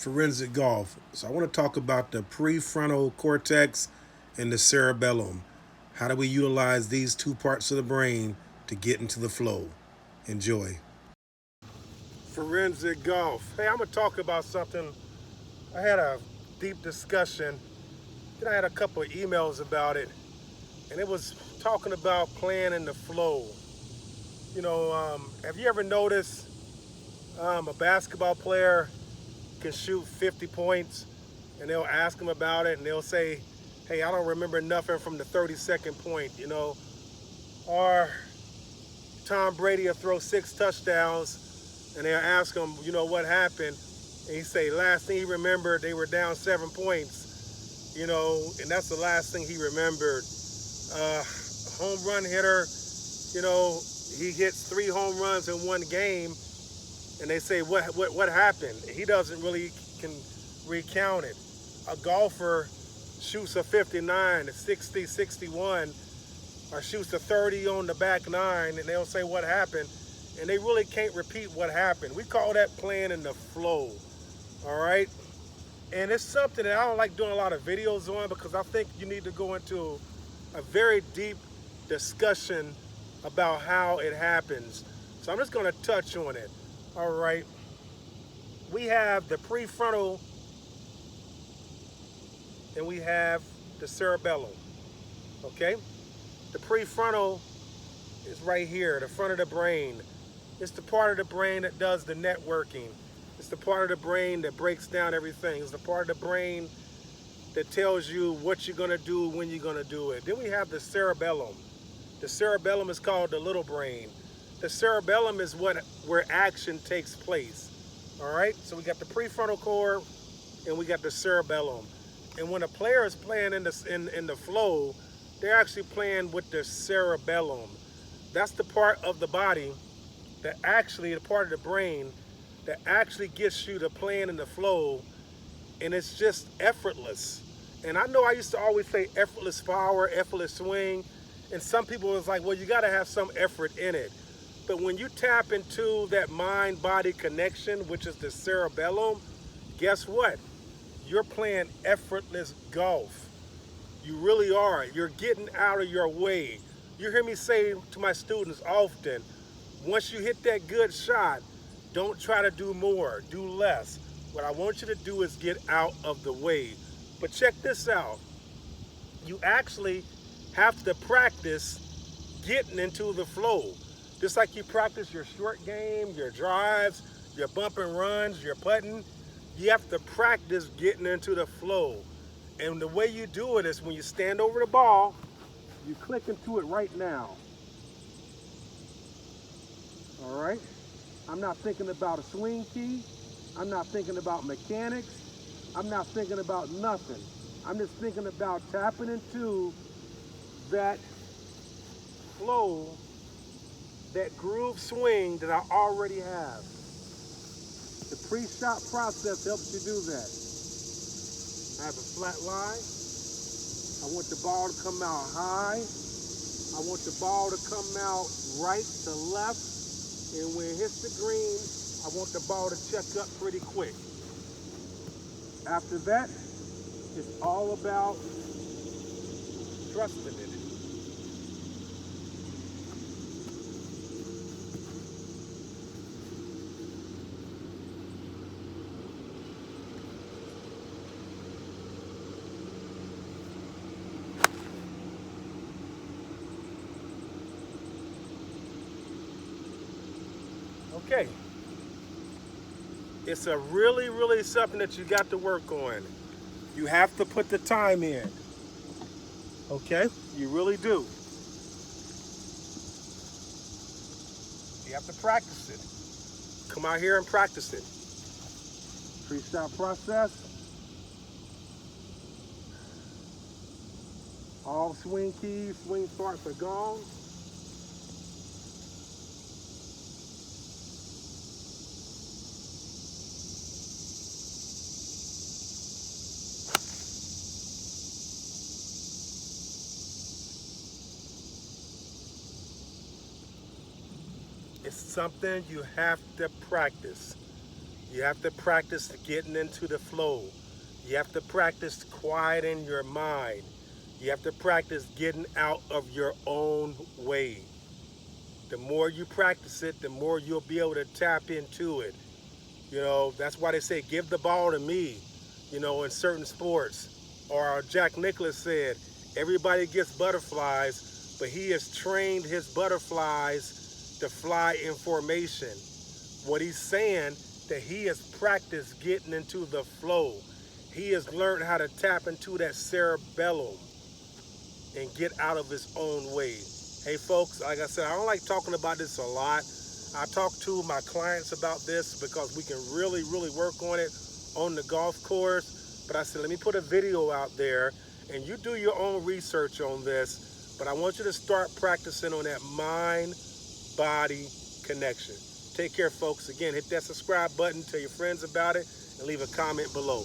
Forensic Golf. So I want to talk about the prefrontal cortex and the cerebellum. How do we utilize these two parts of the brain to get into the flow? Enjoy. Forensic Golf. Hey, I'm going to talk about something. I had a deep discussion. Then I had a couple of emails about it. And it was talking about playing in the flow. Have you ever noticed a basketball player can shoot 50 points and they'll ask them about it and they'll say, hey, I don't remember nothing from the 32nd point. Or Tom Brady will throw 6 touchdowns and they'll ask him, what happened? And he say, last thing he remembered, they were down 7 points, and that's the last thing he remembered. Home run hitter, he hits 3 home runs in one game, and they say, what happened? He doesn't really can recount it. A golfer shoots a 59, a 60, 61, or shoots a 30 on the back nine, and they'll say, what happened? And they really can't repeat what happened. We call that playing in the flow, all right? And it's something that I don't like doing a lot of videos on because I think you need to go into a very deep discussion about how it happens. So I'm just going to touch on it. All right. We have the prefrontal and we have the cerebellum. Okay? The prefrontal is right here, the front of the brain. It's the part of the brain that does the networking. It's the part of the brain that breaks down everything. It's the part of the brain that tells you what you're going to do, when you're going to do it. Then we have the cerebellum. The cerebellum is called the little brain. The cerebellum is where action takes place. All right? So we got the prefrontal cord and we got the cerebellum. And when a player is playing in the flow, they're actually playing with the cerebellum. That's the part of the body that actually, the part of the brain that actually gets you to playing in the flow, and it's just effortless. And I know I used to always say effortless power, effortless swing, and some people was like, well, you got to have some effort in it. But when you tap into that mind-body connection, which is the cerebellum, guess what? You're playing effortless golf. You really are. You're getting out of your way. You hear me say to my students often, once you hit that good shot, don't try to do more, do less. What I want you to do is get out of the way. But check this out. You actually have to practice getting into the flow. Just like you practice your short game, your drives, your bump and runs, your putting, you have to practice getting into the flow. And the way you do it is when you stand over the ball, you click into it right now. All right? I'm not thinking about a swing key. I'm not thinking about mechanics. I'm not thinking about nothing. I'm just thinking about tapping into that flow, that groove swing that I already have. The pre-shot process helps you do that. I have a flat lie. I want the ball to come out high. I want the ball to come out right to left. And when it hits the green, I want the ball to check up pretty quick. After that, it's all about trusting in it. Okay. It's a really something that you got to work on. You have to put the time in. Okay? You really do. You have to practice it. Come out here and practice it. Pre-shot process. All swing keys, swing starts are gone. It's something you have to practice. You have to practice getting into the flow. You have to practice quieting your mind. You have to practice getting out of your own way. The more you practice it, the more you'll be able to tap into it. You know, that's why they say, give the ball to me, you know, in certain sports. Or Jack Nicklaus said, everybody gets butterflies, but he has trained his butterflies to fly in formation. What he's saying, that he has practiced getting into the flow. He has learned how to tap into that cerebellum and get out of his own way. Hey folks, like I said, I don't like talking about this a lot. I talk to my clients about this because we can really work on it on the golf course. But I said, let me put a video out there and you do your own research on this. But I want you to start practicing on that mind-body connection. Take care, folks. Again, hit that subscribe button, tell your friends about it, and leave a comment below.